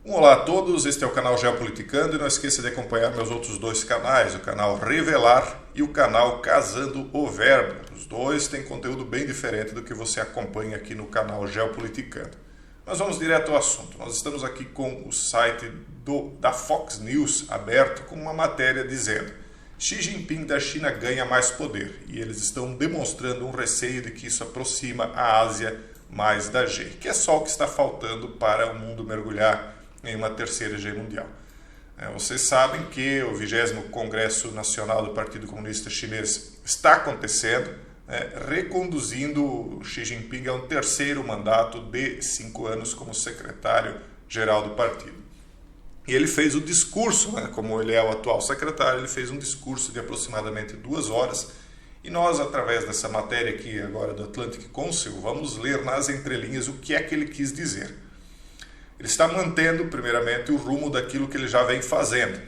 Olá a todos, este é o canal Geopoliticando e não esqueça de acompanhar meus outros dois canais, o canal Revelar e o canal Casando o Verbo. Os dois têm conteúdo bem diferente do que você acompanha aqui no canal Geopoliticando. Mas vamos direto ao assunto. Nós estamos aqui com o site da Fox News aberto com uma matéria dizendo: Xi Jinping da China ganha mais poder, e eles estão demonstrando um receio de que isso aproxima a Ásia mais da G, que é só o que está faltando para o mundo mergulhar em uma terceira G mundial. Vocês sabem que o 20º Congresso Nacional do Partido Comunista Chinês está acontecendo, reconduzindo Xi Jinping a um terceiro mandato de 5 anos como secretário-geral do partido. E ele fez o discurso, como ele é o atual secretário, ele fez um discurso de aproximadamente 2 horas, e nós, através dessa matéria aqui agora do Atlantic Council, vamos ler nas entrelinhas o que é que ele quis dizer. Ele está mantendo, primeiramente, o rumo daquilo que ele já vem fazendo.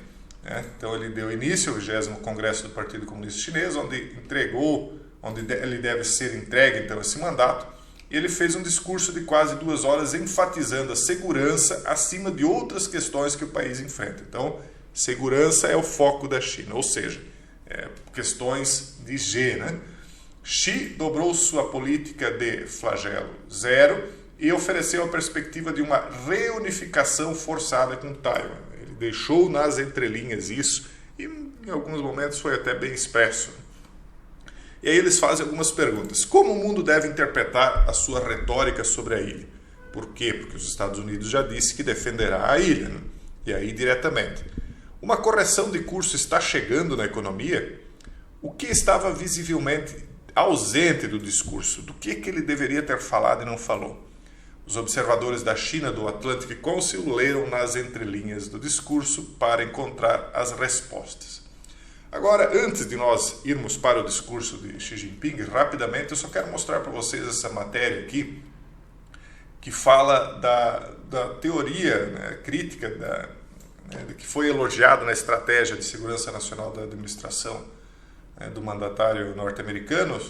Então, ele deu início ao 20º Congresso do Partido Comunista Chinês, onde ele deve ser entregue, então, esse mandato. E ele fez um discurso de quase 2 horas, enfatizando a segurança acima de outras questões que o país enfrenta. Então, segurança é o foco da China, ou seja, questões de G. Xi dobrou sua política de flagelo zero e ofereceu a perspectiva de uma reunificação forçada com Taiwan. Ele deixou nas entrelinhas isso e em alguns momentos foi até bem expresso. E aí eles fazem algumas perguntas. Como o mundo deve interpretar a sua retórica sobre a ilha? Por quê? Porque os Estados Unidos já disse que defenderá a ilha, e aí diretamente. Uma correção de curso está chegando na economia? O que estava visivelmente ausente do discurso? Do que ele deveria ter falado e não falou? Os observadores da China do Atlantic Council leram nas entrelinhas do discurso para encontrar as respostas. Agora, antes de nós irmos para o discurso de Xi Jinping, rapidamente eu só quero mostrar para vocês essa matéria aqui, que fala da teoria crítica que foi elogiada na estratégia de segurança nacional da administração do mandatário norte-americano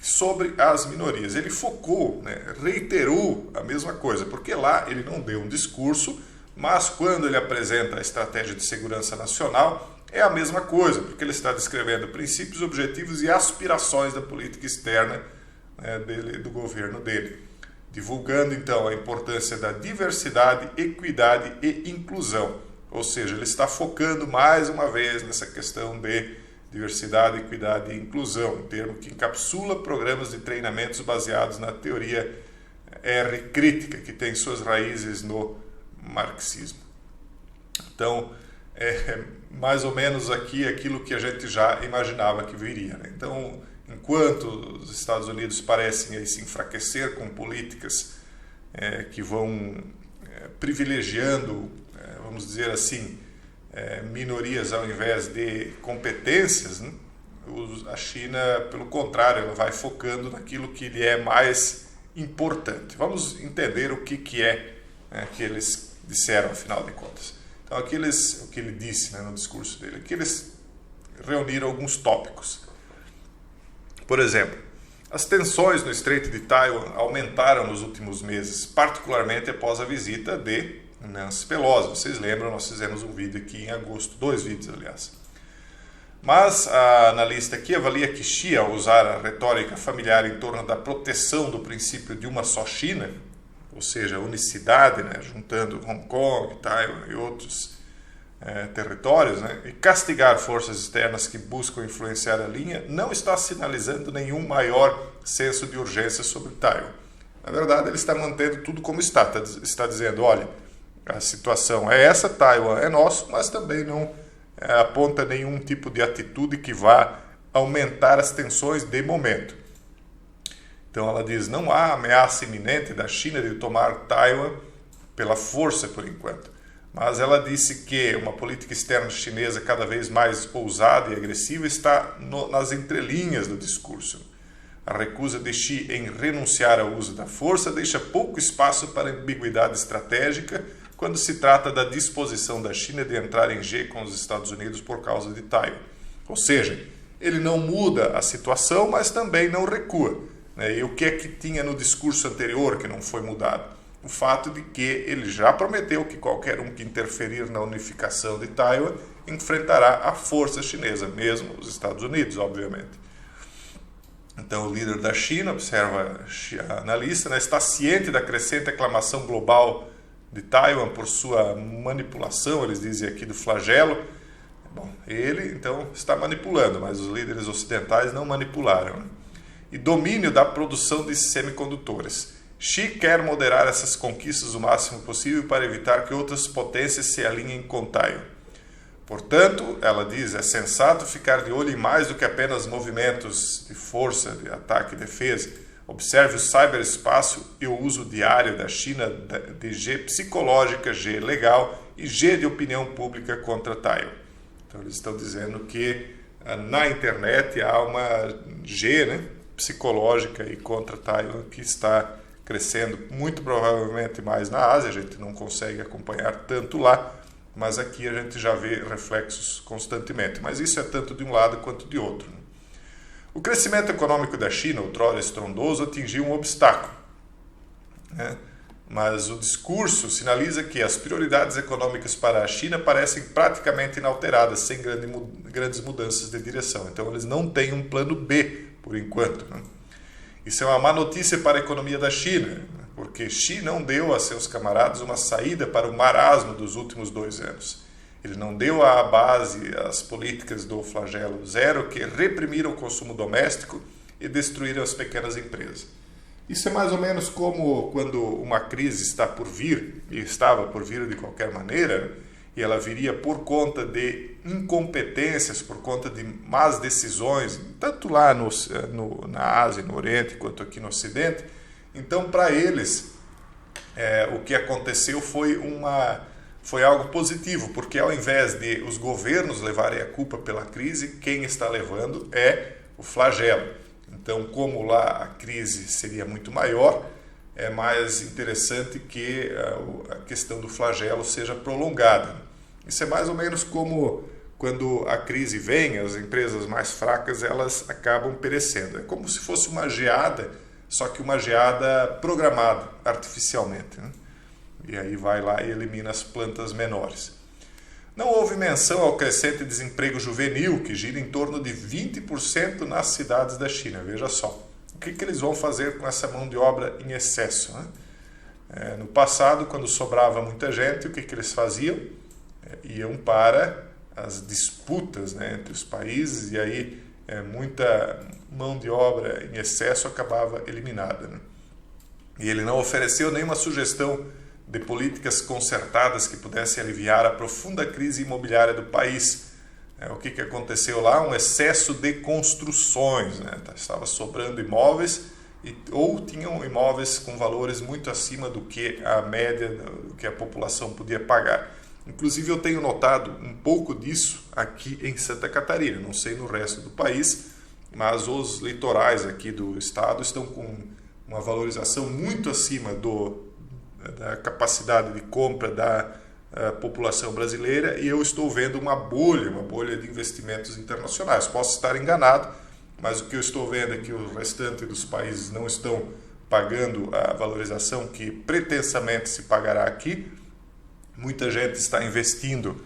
sobre as minorias. Ele focou, reiterou a mesma coisa, porque lá ele não deu um discurso, mas quando ele apresenta a estratégia de segurança nacional, é a mesma coisa, porque ele está descrevendo princípios, objetivos e aspirações da política externa do governo dele, divulgando então a importância da diversidade, equidade e inclusão. Ou seja, ele está focando mais uma vez nessa questão de diversidade, equidade e inclusão, um termo que encapsula programas de treinamentos baseados na teoria R crítica, que tem suas raízes no marxismo. Então, mais ou menos aqui aquilo que a gente já imaginava que viria. Então, enquanto os Estados Unidos parecem aí se enfraquecer com políticas que vão privilegiando, vamos dizer assim, minorias ao invés de competências, a China, pelo contrário, ela vai focando naquilo que lhe é mais importante. Vamos entender o que é que eles disseram, afinal de contas. Então, o que ele disse no discurso dele, aqui eles reuniram alguns tópicos. Por exemplo, as tensões no Estreito de Taiwan aumentaram nos últimos meses, particularmente após a visita de Nancy Pelosi. Vocês lembram, nós fizemos um vídeo aqui em agosto, 2 vídeos, aliás. Mas a analista aqui avalia que Xi, ao usar a retórica familiar em torno da proteção do princípio de uma só China, ou seja, a unicidade, juntando Hong Kong, Taiwan e outros territórios, e castigar forças externas que buscam influenciar a linha, não está sinalizando nenhum maior senso de urgência sobre Taiwan. Na verdade, ele está mantendo tudo como está dizendo, olha, a situação é essa, Taiwan é nosso, mas também não aponta nenhum tipo de atitude que vá aumentar as tensões de momento. Então ela diz, não há ameaça iminente da China de tomar Taiwan pela força por enquanto. Mas ela disse que uma política externa chinesa cada vez mais ousada e agressiva está nas entrelinhas do discurso. A recusa de Xi em renunciar ao uso da força deixa pouco espaço para ambiguidade estratégica quando se trata da disposição da China de entrar em G com os Estados Unidos por causa de Taiwan. Ou seja, ele não muda a situação, mas também não recua. E o que é que tinha no discurso anterior que não foi mudado? o fato de que ele já prometeu que qualquer um que interferir na unificação de Taiwan enfrentará a força chinesa, mesmo os Estados Unidos, obviamente. Então, o líder da China, observa a analista, né, está ciente da crescente aclamação global de Taiwan por sua manipulação, eles dizem aqui, do flagelo. Bom, ele, então, está manipulando, mas os líderes ocidentais não manipularam. Né? E domínio da produção de semicondutores. Xi quer moderar essas conquistas o máximo possível para evitar que outras potências se alinhem com Taiwan. Portanto, ela diz, é sensato ficar de olho em mais do que apenas movimentos de força, de ataque e defesa. Observe o ciberespaço e o uso diário da China de G psicológica, G legal e G de opinião pública contra Taiwan. Então, eles estão dizendo que na internet há uma G, né, psicológica e contra Taiwan que está crescendo muito provavelmente mais na Ásia. A gente não consegue acompanhar tanto lá, mas aqui a gente já vê reflexos constantemente. Mas isso é tanto de um lado quanto de outro. O crescimento econômico da China, outrora estrondoso, atingiu um obstáculo. Né? Mas o discurso sinaliza que as prioridades econômicas para a China parecem praticamente inalteradas, sem grandes mudanças de direção. Então, eles não têm um plano B, por enquanto. Né? Isso é uma má notícia para a economia da China, porque Xi não deu a seus camaradas uma saída para o marasmo dos últimos 2 anos. Ele não deu à base as políticas do flagelo zero que reprimiram o consumo doméstico e destruíram as pequenas empresas. Isso é mais ou menos como quando uma crise está por vir, e estava por vir de qualquer maneira, e ela viria por conta de incompetências, por conta de más decisões, tanto lá na Ásia, no Oriente, quanto aqui no Ocidente. Então, para eles, o que aconteceu foi algo positivo, porque ao invés de os governos levarem a culpa pela crise, quem está levando é o flagelo. Então, como lá a crise seria muito maior, é mais interessante que a questão do flagelo seja prolongada. Isso é mais ou menos como quando a crise vem, as empresas mais fracas elas acabam perecendo. É como se fosse uma geada, só que uma geada programada artificialmente. Né? E aí vai lá e elimina as plantas menores. Não houve menção ao crescente desemprego juvenil, que gira em torno de 20% nas cidades da China. Veja só, o que eles vão fazer com essa mão de obra em excesso? Né? No passado, quando sobrava muita gente, o que eles faziam? Iam para as disputas, né, entre os países, e aí muita mão de obra em excesso acabava eliminada. Né? E ele não ofereceu nenhuma sugestão de políticas concertadas que pudessem aliviar a profunda crise imobiliária do país. O que aconteceu lá? Um excesso de construções. Né? Estava sobrando imóveis ou tinham imóveis com valores muito acima do que a média, do que a população podia pagar. Inclusive, eu tenho notado um pouco disso aqui em Santa Catarina. Não sei no resto do país, mas os litorais aqui do estado estão com uma valorização muito acima da capacidade de compra da população brasileira, e eu estou vendo uma bolha de investimentos internacionais. Posso estar enganado, mas o que eu estou vendo é que o restante dos países não estão pagando a valorização que pretensamente se pagará aqui. Muita gente está investindo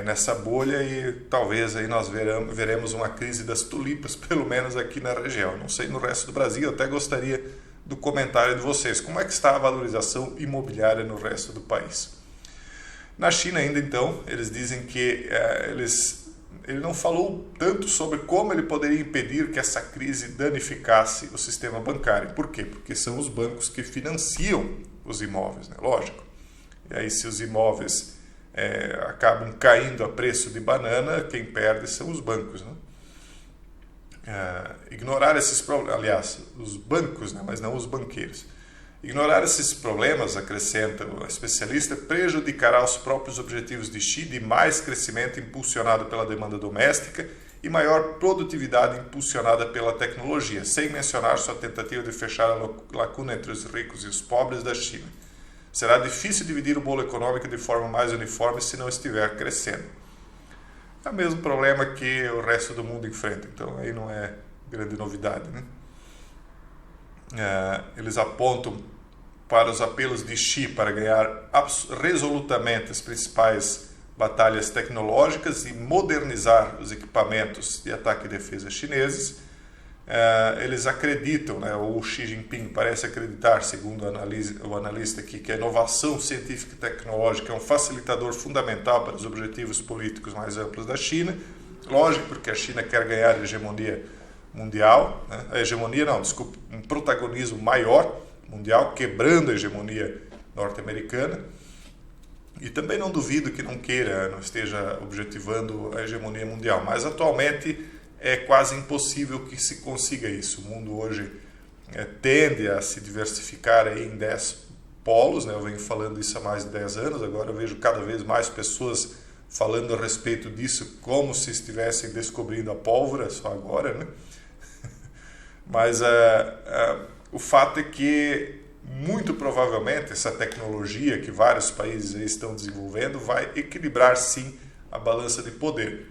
nessa bolha e talvez aí nós veremos uma crise das tulipas, pelo menos aqui na região. Não sei no resto do Brasil, eu até gostaria do comentário de vocês. Como é que está a valorização imobiliária no resto do país? Na China ainda, então, eles dizem que ele não falou tanto sobre como ele poderia impedir que essa crise danificasse o sistema bancário. Por quê? Porque são os bancos que financiam os imóveis, né? Lógico. E aí, se os imóveis acabam caindo a preço de banana, quem perde são os bancos, né? Ignorar esses problemas, aliás, os bancos, né, mas não os banqueiros. Ignorar esses problemas, acrescenta o especialista, prejudicará os próprios objetivos de Xi de mais crescimento impulsionado pela demanda doméstica e maior produtividade impulsionada pela tecnologia, sem mencionar sua tentativa de fechar a lacuna entre os ricos e os pobres da China. Será difícil dividir o bolo econômico de forma mais uniforme se não estiver crescendo. É o mesmo problema que o resto do mundo enfrenta, então aí não é grande novidade. Né? Eles apontam para os apelos de Xi para ganhar resolutamente as principais batalhas tecnológicas e modernizar os equipamentos de ataque e defesa chineses. Eles acreditam, né, o Xi Jinping parece acreditar, segundo o analista aqui, que a inovação científica e tecnológica é um facilitador fundamental para os objetivos políticos mais amplos da China. Lógico, porque a China quer ganhar a hegemonia mundial, né? Um protagonismo maior mundial, quebrando a hegemonia norte-americana. E também não duvido que não esteja objetivando a hegemonia mundial, mas atualmente é quase impossível que se consiga isso. O mundo hoje tende a se diversificar aí em 10 polos, né? Eu venho falando isso há mais de 10 anos, agora eu vejo cada vez mais pessoas falando a respeito disso como se estivessem descobrindo a pólvora, só agora, né? Mas o fato é que, muito provavelmente, essa tecnologia que vários países estão desenvolvendo vai equilibrar, sim, a balança de poder.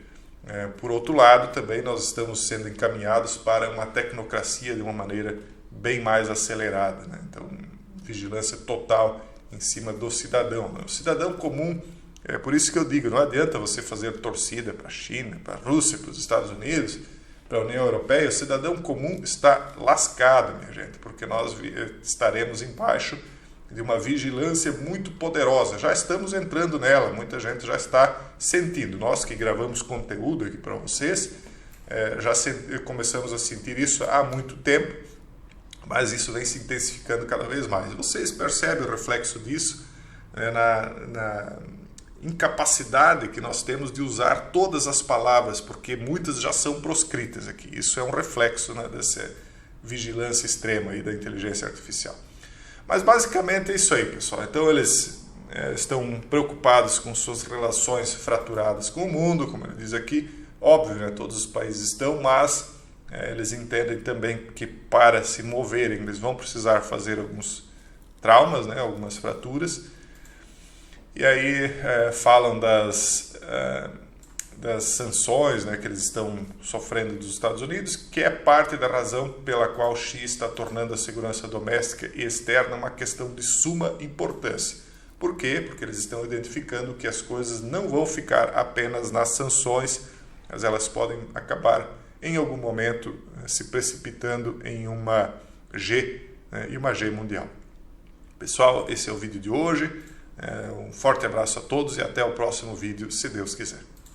Por outro lado, também nós estamos sendo encaminhados para uma tecnocracia de uma maneira bem mais acelerada, né? Então, vigilância total em cima do cidadão, né? O cidadão comum, é por isso que eu digo, não adianta você fazer torcida para a China, para a Rússia, para os Estados Unidos, para a União Europeia. O cidadão comum está lascado, minha gente, porque nós estaremos embaixo de uma vigilância muito poderosa. Já estamos entrando nela, muita gente já está sentindo. Nós que gravamos conteúdo aqui para vocês, começamos a sentir isso há muito tempo, mas isso vem se intensificando cada vez mais. Vocês percebem o reflexo disso, né, na incapacidade que nós temos de usar todas as palavras, porque muitas já são proscritas aqui. Isso é um reflexo, né, dessa vigilância extrema aí da inteligência artificial. Mas basicamente é isso aí, pessoal. Então eles estão preocupados com suas relações fraturadas com o mundo, como ele diz aqui. Óbvio, né, todos os países estão, mas eles entendem também que para se moverem eles vão precisar fazer alguns traumas, né, algumas fraturas. E aí falam das sanções, né, que eles estão sofrendo dos Estados Unidos, que é parte da razão pela qual Xi está tornando a segurança doméstica e externa uma questão de suma importância. Por quê? Porque eles estão identificando que as coisas não vão ficar apenas nas sanções, mas elas podem acabar em algum momento se precipitando em uma G, né, e uma G mundial. Pessoal, esse é o vídeo de hoje. Um forte abraço a todos e até o próximo vídeo, se Deus quiser.